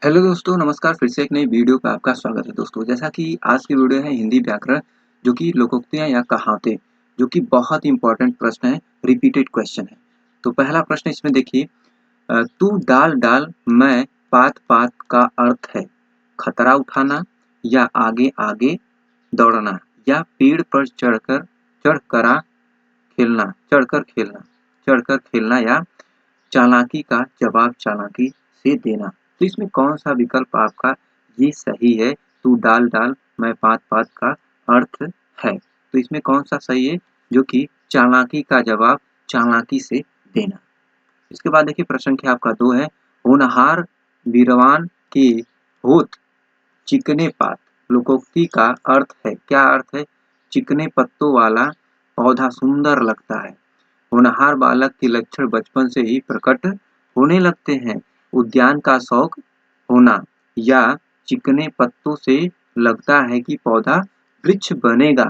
Hello दोस्तों, नमस्कार। फिर से एक नई वीडियो पे आपका स्वागत है दोस्तों। जैसा कि आज की वीडियो है हिंदी व्याकरण, जो कि लोकोक्तियाँ या कहावतें, जो कि बहुत ही इम्पोर्टेंट प्रश्न है, रिपीटेड क्वेश्चन है। तो पहला प्रश्न इसमें देखिए, तू डाल डाल मैं पात पात का अर्थ है खतरा उठाना या आगे आगे दौड़ना या पेड़ पर चढ़कर खेलना या चालाकी का जवाब चालाकी से देना। तो इसमें कौन-सा विकल्प आपका ये सही है? तू डाल डाल मैं पात पात का अर्थ है। तो इसमें कौन-सा सही है? जो कि चालाकी का जवाब चालाकी से देना। इसके बाद देखिए प्रश्न संख्या आपका 2 है, होनहार बीरवान के होत चिकने पात। लोकोक्ति का अर्थ है, क्या अर्थ है? चिकने पत्तों वाला पौधा सुंदर लगता है। होनहार बालक के लक्षण बचपन से ही प्रकट होने लगते हैं। उद्यान का शौक होना या चिकने पत्तों से लगता है कि पौधा वृक्ष बनेगा।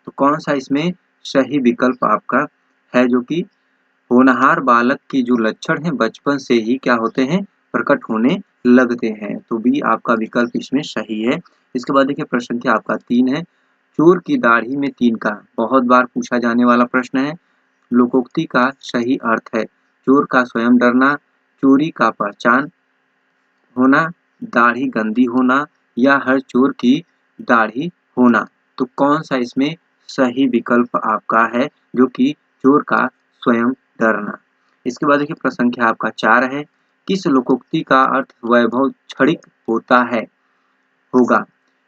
तो कौन सा इसमें सही विकल्प आपका है? जो कि होनहार बालक के जो लक्षण हैं बचपन से ही क्या होते हैं? प्रकट होने लगते हैं। तो बी आपका विकल्प इसमें सही है। इसके बाद देखिए प्रश्न संख्या आपका 3 है, चोर की दाढ़ी में तीन का। बहुत बार पूछा जाने वाला प्रश्न है। लोकोक्ति का सही अर्थ है चोर का स्वयं डरना, चोरी का पहचान होना, दाढ़ी गंदी होना या हर चोर की दाढ़ी होना। तो कौन सा इसमें सही विकल्प आपका है? जो कि चोर का स्वयं डरना। इसके बाद देखिए प्रश्न संख्या आपका 4 है, किस लोकोक्ति का अर्थ वैभव क्षणिक होता है होगा?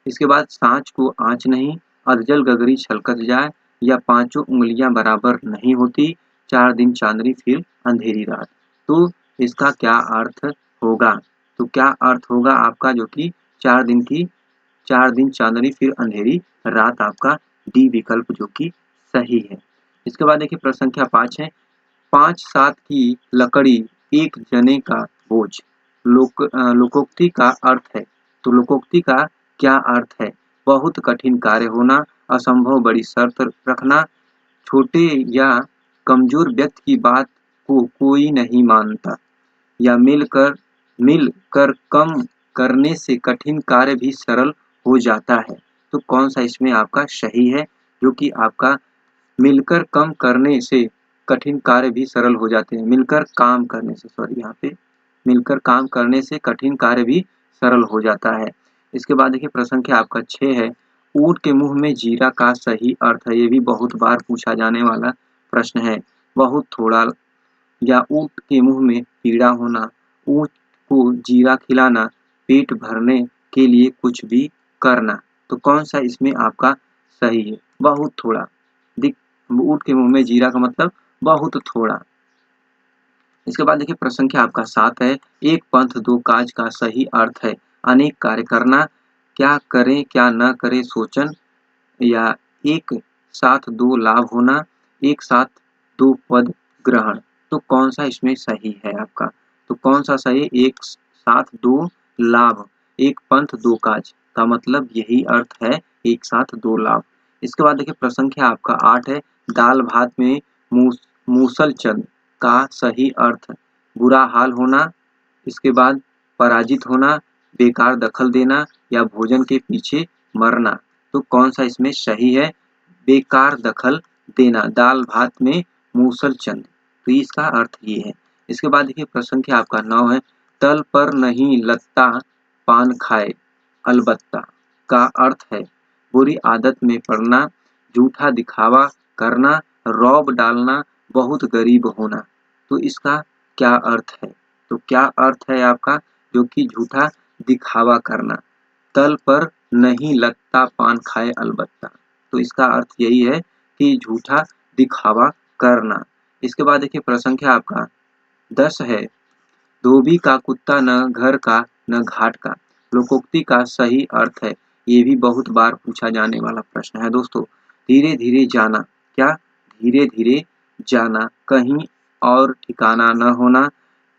इसके बाद साँच को आँच नहीं, अधजल गगरी छलकत जाए या पाँचों उँगलियाँ बराबर नहीं होती, 4 दिन चाँदनी फिर अंधेरी रात। तो इसका क्या अर्थ होगा? तो क्या अर्थ होगा आपका? जो कि 4 दिन चाँदनी फिर अंधेरी रात, आपका डी विकल्प जो कि सही है। इसके बाद देखिए प्रश्न संख्या 5 है, 5-7 की लकड़ी एक जने का बोझ। लोकोक्ति का अर्थ है। तो लोकोक्ति का क्या अर्थ है? बहुत कठिन कार्य होना, असंभव बड़ी शर्त रखना, छोटे या कमजोर व्यक्ति की बात को कोई नहीं मानता या मिलकर कम करने से कठिन कार्य भी सरल हो जाता है। तो कौन सा इसमें आपका सही है? जो कि आपका मिलकर कम करने से कठिन कार्य भी सरल हो जाते हैं। मिलकर काम करने से, सॉरी, यहाँ पे मिलकर काम करने से कठिन कार्य भी सरल हो जाता है। इसके बाद देखिए प्रश्न संख्या आपका 6 है, ऊँट के मुँह में जीरा का सही अर्थ है। ये भी बहुत बार पूछा जाने वाला प्रश्न है। बहुत थोड़ा या ऊँट के मुँह में पीड़ा होना, ऊँट को जीरा खिलाना, पेट भरने के लिए कुछ भी करना। तो कौन सा इसमें आपका सही है? बहुत थोड़ा। दिक ऊँट के मुँह में जीरा का मतलब बहुत थोड़ा। इसके बाद देखिए प्रश्न संख्या आपका 7 है, एक पंथ दो काज का सही अर्थ है अनेक कार्य करना, क्या करें क्या न करें सोचन या एक साथ दो लाभ होना, एक साथ दो पद ग्रहण। तो कौन सा इसमें सही है आपका? तो कौन सा सही? एक साथ दो लाभ, एक पंथ दो काज का मतलब यही अर्थ है, एक साथ दो लाभ। इसके बाद देखिए प्रश्न संख्या आपका 8 है, दाल भात में मूसल चंद का सही अर्थ बुरा हाल होना, इसके बाद पराजित होना, बेकार दखल देना या भोजन के पीछे मरना। तो कौन सा इसमें सही है? बेकार दखल देना, दाल भात में मूसल चंद। तो इसका अर्थ ये है। इसके बाद देखिए प्रश्न संख्या आपका 9 है, तल पर नहीं लत्ता पान खाए अलबत्ता का अर्थ है बुरी आदत में पड़ना, झूठा दिखावा करना, रौब डालना, बहुत गरीब होना। तो इसका क्या अर्थ है? तो क्या अर्थ है आपका? जो कि झूठा दिखावा करना, तल पर नहीं लगता पान खाए अलबत्ता। तो इसका अर्थ यही है कि झूठा दिखावा करना। इसके बाद देखिए प्रश्न संख्या आपका 10 है, धोबी का कुत्ता न घर का न घाट का। लोकोक्ति का सही अर्थ है। ये भी बहुत बार पूछा जाने वाला प्रश्न है दोस्तों। धीरे धीरे जाना, क्या? धीरे धीरे जाना, कहीं और ठिकाना न होना,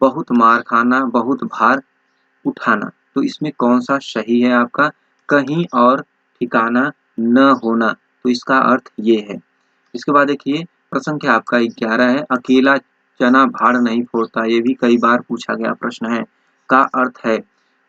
बहुत मार खाना, बहुत भार उठाना। तो इसमें कौन-सा सही है आपका? कहीं और ठिकाना न होना। तो इसका अर्थ ये है। इसके बाद देखिए प्रश्न संख्या आपका 11 है, अकेला चना भाड़ नहीं फोड़ता। ये भी कई बार पूछा गया प्रश्न है। का अर्थ है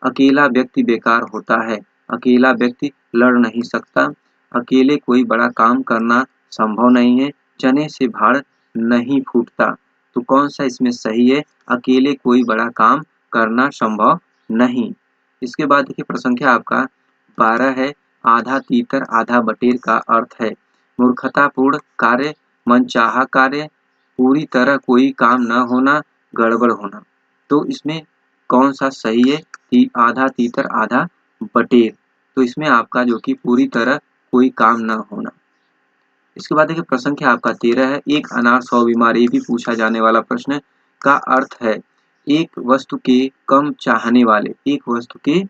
अकेला व्यक्ति बेकार होता है, अकेला व्यक्ति लड़ नहीं सकता, अकेले कोई बड़ा काम करना संभव नहीं है, चने से भाड़ नहीं फूटता। तो कौन सा इसमें सही है? अकेले कोई बड़ा काम करना संभव नहीं। इसके बाद देखिए प्रश्न संख्या आपका 12 है, आधा तीतर आधा बटेर का अर्थ है मूर्खतापूर्ण कार्य, मनचाहा कार्य, पूरी तरह कोई काम न होना, गड़बड़ होना। तो इसमें कौन सा सही है कि आधा तीतर आधा बटेर? तो इसमें आपका जो कि पूरी तरह कोई काम न होना। इसके बाद देखिए प्रश्न संख्या आपका 13 है, एक अनार 100 बीमार, ये भी पूछा जाने वाला प्रश्न का अर्थ है एक वस्तु के कम चाहने वाले, एक वस्तु के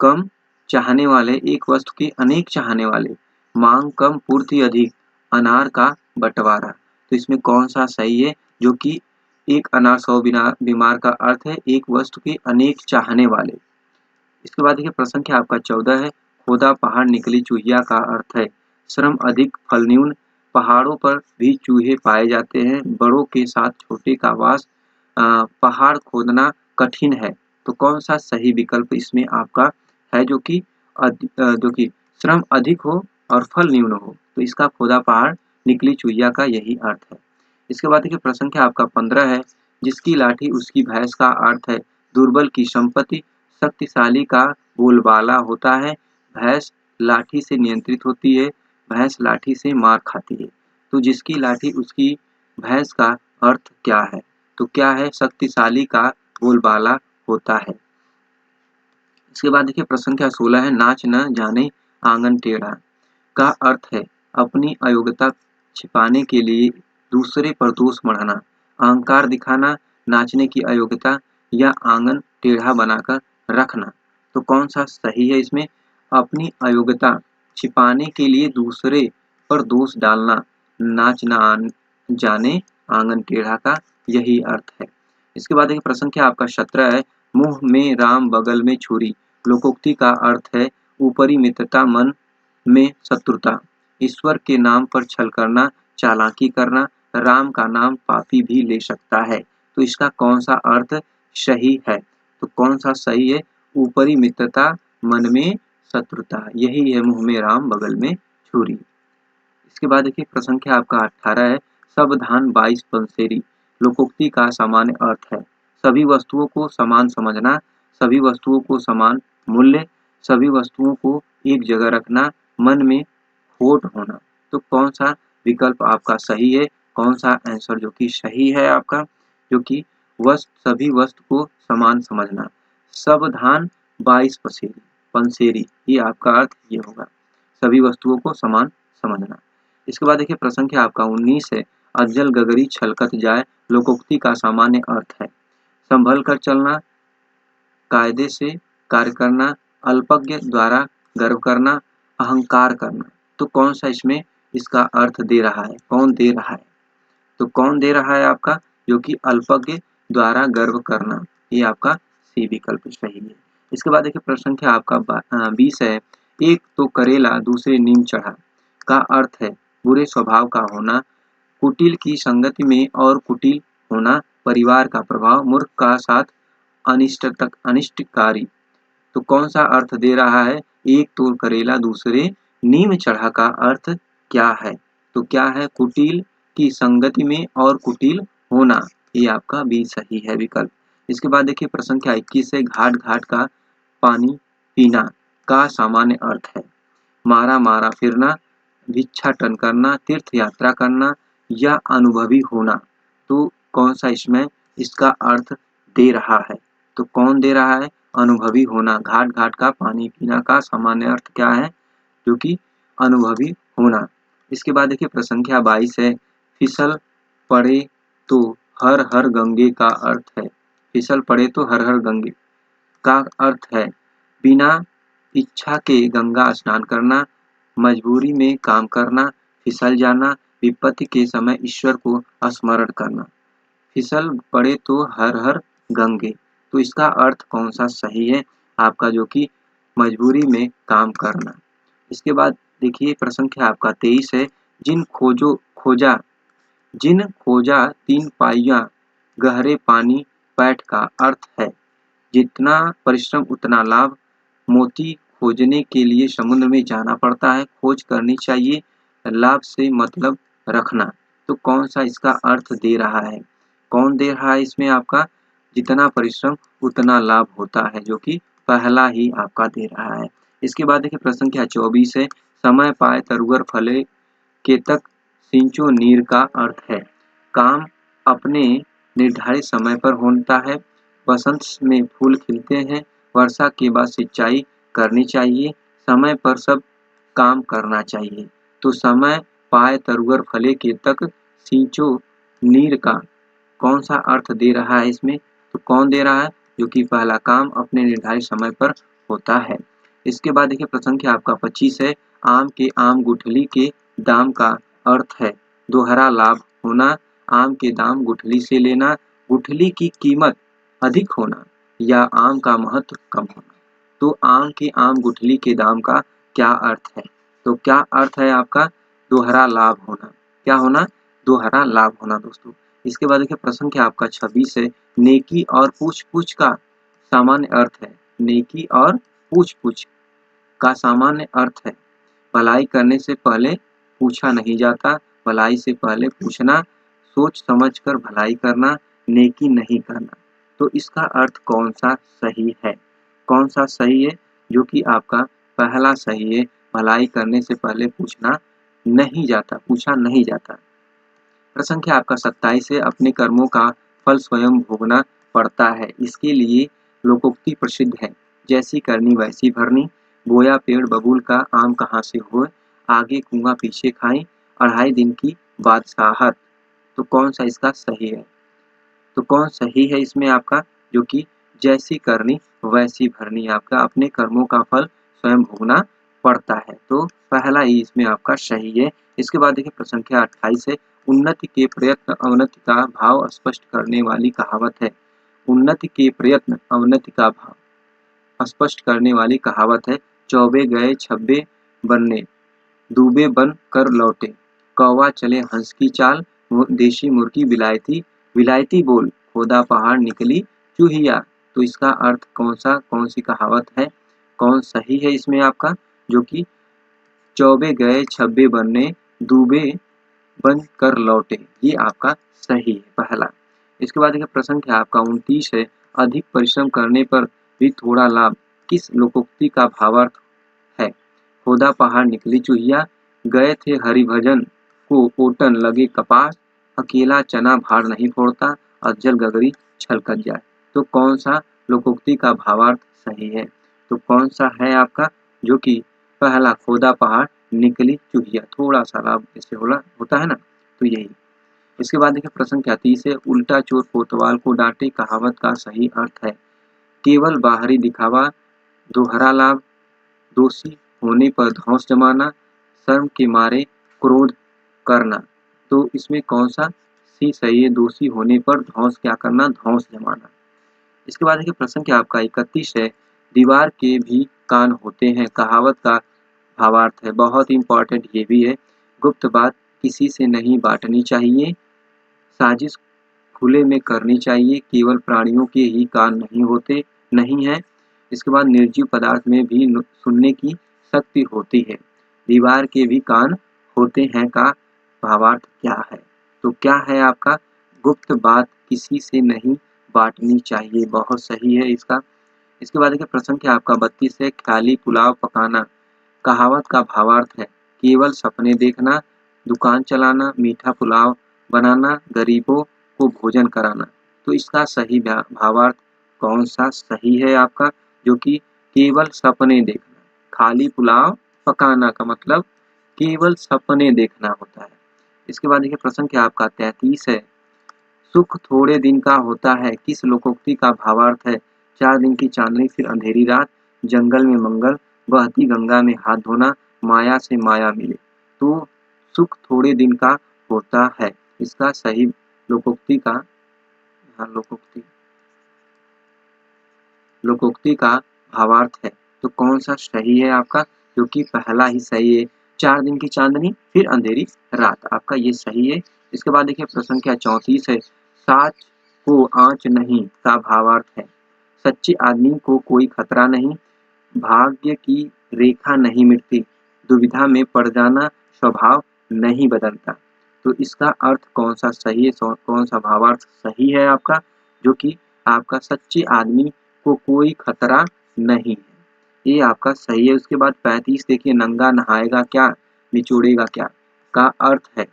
कम चाहने वाले, एक वस्तु के अनेक चाहने वाले, मांग कम पूर्ति अधिक, अनार का बंटवारा। तो इसमें कौन सा सही है? जो कि एक अनार 100 बीमार का अर्थ है एक वस्तु के अनेक चाहने वाले। इसके बाद देखिए प्रश्न संख्या आपका 14 है, खोदा पहाड़ निकली चूहिया का अर्थ है श्रम अधिक फल न्यून, पहाड़ों पर भी चूहे पाए जाते हैं, बड़ों के साथ छोटे का वास, पहाड़ खोदना कठिन है। तो कौन सा सही विकल्प इसमें आपका है? जो कि श्रम अधिक हो और फल न्यून हो, तो इसका खोदा पहाड़ निकली चूहिया का यही अर्थ है। इसके बाद देखिए प्रश्न संख्या आपका 15 है, जिसकी लाठी उसकी भैंस का अर्थ है दुर्बल की संपत्ति, शक्तिशाली का बोलबाला होता है, भैंस लाठी से नियंत्रित होती है, भैंस लाठी से मार खाती है। तो जिसकी लाठी उसकी भैंस का अर्थ क्या है? तो क्या है? शक्तिशाली का बोलबाला होता है। इसके बाद देखिए प्रश्न संख्या 16 है, नाच न जाने आंगन टेढ़ा का अर्थ है अपनी अयोग्यता छिपाने के लिए दूसरे पर दोष मढ़ना, अहंकार दिखाना, नाचने की अयोग्यता या आंगन टेढ़ा बनाकर रखना। तो कौन सा सही है इसमें? अपनी अयोग्यता छिपाने के लिए दूसरे पर दोष डालना, नाच न जाने आंगन टेढ़ा का यही अर्थ है। इसके बाद देखिए प्रश्न संख्या आपका 17 है, मुंह में राम बगल में छुरी, लोकोक्ति का अर्थ है ऊपरी मित्रता मन में शत्रुता, ईश्वर के नाम पर छल करना, चालाकी करना, राम का नाम पापी भी ले सकता है। तो इसका कौन सा अर्थ सही है? तो कौन सा सही है? ऊपरी मित्रता मन में शत्रुता, यही है मुंह में राम बगल में छुरी। इसके बाद देखिए प्रश्न संख्या आपका 18 है, सब धान 22 पंसेरी, लोकोक्ति का सामान्य अर्थ है सभी वस्तुओं को समान समझना, सभी वस्तुओं को समान मूल्य, सभी वस्तुओं को एक जगह रखना, मन में खोट होना। तो कौन सा विकल्प आपका सही है? कौन सा आंसर जो कि सही है आपका? जो कि सभी वस्तु को समान समझना, सब धान 22 पसेरी, पंसेरी, ये आपका अर्थ ये होगा सभी वस्तुओं को समान समझना। इसके बाद देखिए प्रश्न संख्या आपका 19 है, अज्जल गगरी छलकत जाए, लोकोक्ति का सामान्य अर्थ है संभल कर चलना, कायदे से कार्य करना, अल्पज्ञ द्वारा गर्व करना, अहंकार करना। तो कौन सा इसमें इसका अर्थ दे रहा है? कौन दे रहा है? तो कौन दे रहा है आपका? जो कि अल्पज्ञ द्वारा गर्व करना, ये आपका सी विकल्प सही है। इसके बाद देखिए प्रश्न संख्या आपका 20 है, एक तो करेला दूसरे नीम चढ़ा का अर्थ है बुरे स्वभाव का होना, कुटिल की संगति में और कुटिल होना, परिवार का प्रभाव, मूर्ख का साथ अनिष्टकारी। तो कौन सा अर्थ दे रहा है? एक तो करेला दूसरे नीम चढ़ा का अर्थ क्या है? तो क्या है? कुटिल की संगति में और कुटिल होना, ये आपका भी सही है विकल्प। इसके बाद देखिए प्रश्न संख्या 21 है, घाट घाट का पानी पीना का सामान्य अर्थ है मारा मारा फिरना, भिक्षाटन करना, तीर्थ यात्रा करना या अनुभवी होना। तो कौन सा इसमें इसका अर्थ दे रहा है? तो कौन दे रहा है? अनुभवी होना। घाट घाट का पानी पीना का सामान्य अर्थ क्या है? जो कि अनुभवी होना। इसके बाद देखिए प्रश्न संख्या 22 है, फिसल पड़े तो हर हर गंगे का अर्थ है फिसल पड़े तो हर हर गंगे का अर्थ है बिना इच्छा के गंगा स्नान करना, मजबूरी में काम करना, फिसल जाना, विपत्ति के समय ईश्वर को स्मरण करना। फिसल पड़े तो हर हर गंगे, तो इसका अर्थ कौन सा सही है आपका? जो कि मजबूरी में काम करना। इसके बाद देखिए प्रश्न संख्या आपका 23 है, जिन खोजा 3 पाइया गहरे पानी पैठ का अर्थ है जितना परिश्रम उतना लाभ। मोती खोजने के लिए समुद्र में जाना पड़ता है, खोज करनी चाहिए, लाभ से मतलब रखना। तो कौन सा इसका अर्थ दे रहा है? कौन दे रहा है इसमें आपका? जितना परिश्रम उतना लाभ होता है, जो कि पहला ही आपका दे रहा है। इसके बाद देखिए प्रश्न संख्या 24 है, समय पाए तरुअर फले केतक सिंचो नीर का अर्थ है। काम अपने निर्धारित समय पर होता है, बसंत में फूल खिलते हैं, वर्षा के बाद सिंचाई करनी चाहिए, समय पर सब काम करना चाहिए। तो समय पाए तरुअर फले केतक सिंचो नीर का कौन सा अर्थ दे रहा है इसमें? तो कौन दे रहा है? जो कि पहला काम अपने निर्धारित समय पर होता है। इसके बाद देखिए प्रश्न संख्या आपका 25 है, आम के आम गुठली के दाम का अर्थ है दोहरा लाभ होना, आम के दाम गुठली से लेना, गुठली की कीमत अधिक होना या आम का महत्व कम होना। तो आम के आम गुठली के दाम का क्या अर्थ है? तो क्या अर्थ है आपका? दोहरा लाभ होना। क्या होना? दोहरा लाभ होना दोस्तों। इसके बाद देखिए प्रश्न संख्या आपका 26 है, नेकी और पूछ-पूछ का सामान्य अर्थ है। नेकी और पूछ-पूछ का सामान्य अर्थ है भलाई करने से पहले पूछा नहीं जाता, भलाई से पहले पूछना, सोच समझ कर भलाई करना, नेकी नहीं करना। तो इसका अर्थ कौन सा सही है? कौन सा सही है? जो कि आपका पहला सही है, भलाई करने से पहले पूछना नहीं जाता, पूछा नहीं जाता। प्रश्न संख्या आपका 27 है, अपने कर्मों का फल स्वयं भोगना पड़ता है, इसके लिए लोकोक्ति प्रसिद्ध है, जैसी करनी वैसी भरनी, बोया पेड़ बबूल का आम कहाँ से हुए, आगे कुआं पीछे खाई, अढ़ाई दिन की बादशाहत। तो कौन सा इसका सही है? तो कौन सही है इसमें आपका? जो कि जैसी करनी वैसी भरनी, आपका अपने कर्मों का फल स्वयं भोगना पड़ता है। तो पहला ही इसमें आपका सही है। इसके बाद देखिए प्रश्न संख्या 28 है, उन्नति के प्रयत्न अवनति का भाव स्पष्ट करने वाली कहावत है। उन्नति के प्रयत्न अवनति का भाव स्पष्ट करने वाली कहावत है। चौबे गए छब्बे बनने, डूबे बन कर लौटे, कौवा चले हंस की चाल, देशी मुर्गी विलायती, विलायती बोल, खोदा पहाड़ निकली चूहिया। तो इसका अर्थ कौन सी कहावत है? कौन सही है इसमें आपका? जो कि चौबे गए छब्बे बनने, डूबे बन कर लौटे, ये आपका सही है पहला। इसके बाद देखिए प्रश्न संख्या आपका 29 है, अधिक परिश्रम करने पर भी थोड़ा लाभ किस लोकोक्ति का भावार्थ है? खोदा पहाड़ निकली चूहिया, गए थे हरिभजन को ओटन लगे कपास, अकेला चना भार नहीं फोड़ता, अज्जल गगरी छलकत जाए। तो कौन सा लोकोक्ति का भावार्थ सही है? तो कौन सा है आपका? जो कि पहला खोदा पहाड़ निकली चूहिया, थोड़ा सा लाभ जैसे होता है ना, तो यही। इसके बाद देखिए प्रश्न क्या 30 है, उल्टा चोर कोतवाल को डांटे कहावत का सही अर्थ है केवल बाहरी दिखावा, दोहरा लाभ, दोषी होने पर धौंस जमाना, शर्म के मारे क्रोध करना। तो इसमें कौन सा सी सही है? दोषी होने पर धौंस क्या करना? धौंस जमाना। इसके बाद देखिए प्रश्न क्या आपका 31 है, दीवार के भी कान होते हैं कहावत का भावार्थ है। बहुत इंपॉर्टेंट ये भी है, गुप्त बात किसी से नहीं बांटनी चाहिए, साजिश खुले में करनी चाहिए, केवल प्राणियों के ही कान नहीं है। इसके बाद निर्जीव पदार्थ में भी सुनने की शक्ति होती है, दीवार के भी कान होते हैं का भावार्थ क्या है? तो क्या है आपका? गुप्त बात किसी से नहीं बांटनी चाहिए, बहुत सही है इसका। इसके बाद देखिए प्रश्न क्या आपका 32 है, खाली पुलाव पकाना कहावत का भावार्थ है केवल सपने देखना, दुकान चलाना, मीठा पुलाव बनाना, गरीबों को भोजन कराना। तो इसका सही भावार्थ कौन सा सही है आपका? जो कि केवल सपने देखना, खाली पुलाव पकाना का मतलब केवल सपने देखना होता है। इसके बाद देखिए प्रश्न क्या आपका 33 है, सुख थोड़े दिन का होता है किस लोकोक्ति का भावार्थ है? 4 दिन की चांदनी फिर अंधेरी रात, जंगल में मंगल, बहती गंगा में हाथ धोना, माया से माया मिले। तो सुख थोड़े दिन का होता है, इसका सही लोकोक्ति का लोकोक्ति लोकोक्ति का भावार्थ है। तो कौन सा सही है आपका? जो कि पहला ही सही है, 4 दिन की चांदनी फिर अंधेरी रात, आपका ये सही है। इसके बाद देखिए प्रश्न क्या 34 है, साच को आँच नहीं का भावार्थ है सच्चे आदमी को कोई खतरा नहीं, भाग्य की रेखा नहीं मिटती, दुविधा में पड़ जाना स्वभाव नहीं बदलता। तो इसका अर्थ कौन-सा सही है, कौन-सा भावार्थ सही है आपका, जो कि आपका सच्चे आदमी को कोई खतरा नहीं है। ये आपका सही है। उसके बाद 35 देखिए, नंगा नहाएगा क्या, निचोड़ेगा क्या का अर्थ है,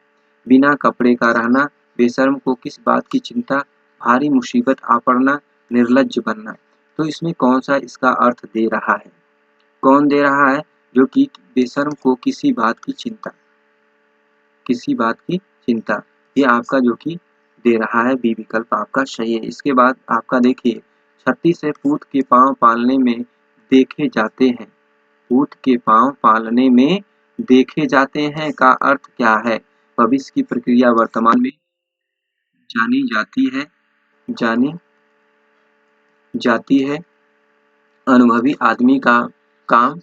बिना कपड़े का रहना, बेशर्म को किस बात की चिंता, भारी मुसीबत आ पड़ना, निर्लज्ज बनना। तो इसमें कौन-सा इसका अर्थ दे रहा है? कौन दे रहा है? जो कि बेशर्म को किसी बात की चिंता, किसी बात की चिंता, ये आपका जो कि दे रहा है, बी विकल्प आपका सही है। इसके बाद आपका देखिए, 36 है, पूत के पाँव पालने में देखे जाते हैं। पूत के पाँव पालने में देखे जाते हैं का अर्थ क्या है? भविष्य की प्रक्रिया वर्तमान में जानी जाती है, जानी जाती है। अनुभवी आदमी का काम।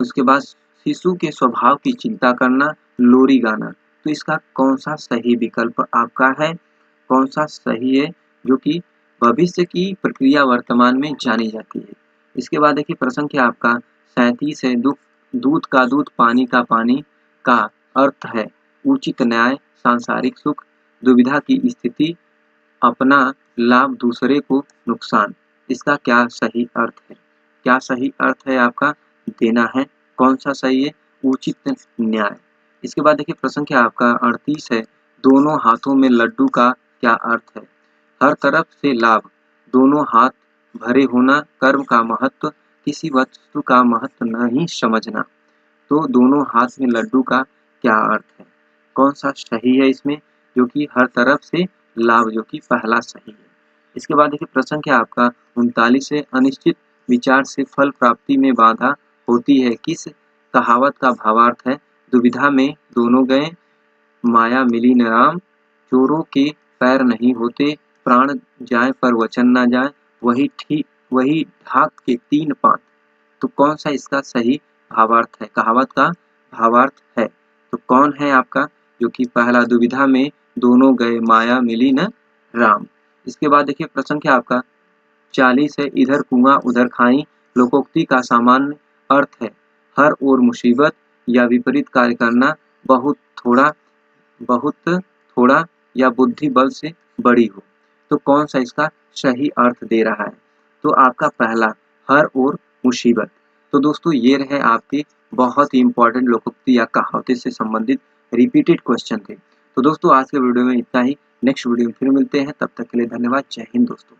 उसके बाद शिशु के स्वभाव की चिंता करना, लोरी गाना। तो इसका कौन-सा सही विकल्प आपका है? कौन-सा सही है, जो कि भविष्य की प्रक्रिया वर्तमान में जानी जाती है? इसके बाद देखिए, प्रश्न क्या आपका 37 है, दूध का दूध, पानी का पानी का अर्थ है उचित न्याय, सांसारिक सुख, दुविधा की स्थिति, अपना लाभ दूसरे को नुकसान। इसका क्या सही अर्थ है? क्या सही अर्थ है आपका? देना है। कौन-सा सही है? उचित न्याय। इसके बाद देखिए, प्रश्न क्या आपका 38 है, दोनों हाथों में लड्डू का क्या अर्थ है? हर तरफ से लाभ, दोनों हाथ भरे होना, कर्म का महत्व, किसी वस्तु का महत्व नहीं समझना। तो दोनों हाथ में लड्डू का क्या अर्थ है? कौन-सा सही है इसमें? जो कि हर तरफ से लाभ, जो कि पहला सही है। इसके बाद देखिए, प्रश्न क्या आपका 39 है, अनिश्चित विचार से फल प्राप्ति में बाधा होती है, किस कहावत का भावार्थ है? दुविधा में दोनों गए, माया मिली न राम, चोरों के पैर नहीं होते, प्राण जाए पर वचन ना जाए, वही ढाक के 3 पात। तो कौन-सा इसका सही भावार्थ है, कहावत का भावार्थ है? तो कौन है आपका? जो कि पहला, दुविधा में दोनों गए, माया मिली न राम। इसके बाद देखिए, प्रश्न क्या आपका 40 है, इधर कुआँ उधर खाई, लोकोक्ति का सामान्य अर्थ है हर ओर मुसीबत या विपरीत कार्य करना, बहुत थोड़ा या बुद्धि बल से बड़ी हो। तो कौन-सा इसका सही अर्थ दे रहा है? तो आपका पहला, हर ओर मुसीबत। तो दोस्तों, ये रहे आपके बहुत ही इम्पोर्टेंट लोकोक्ति या कहावतें से संबंधित रिपीटेड क्वेश्चन थे। तो दोस्तों, आज के वीडियो में इतना ही। नेक्स्ट वीडियो में फिर मिलते हैं, तब तक के लिए धन्यवाद। जय हिंद दोस्तों।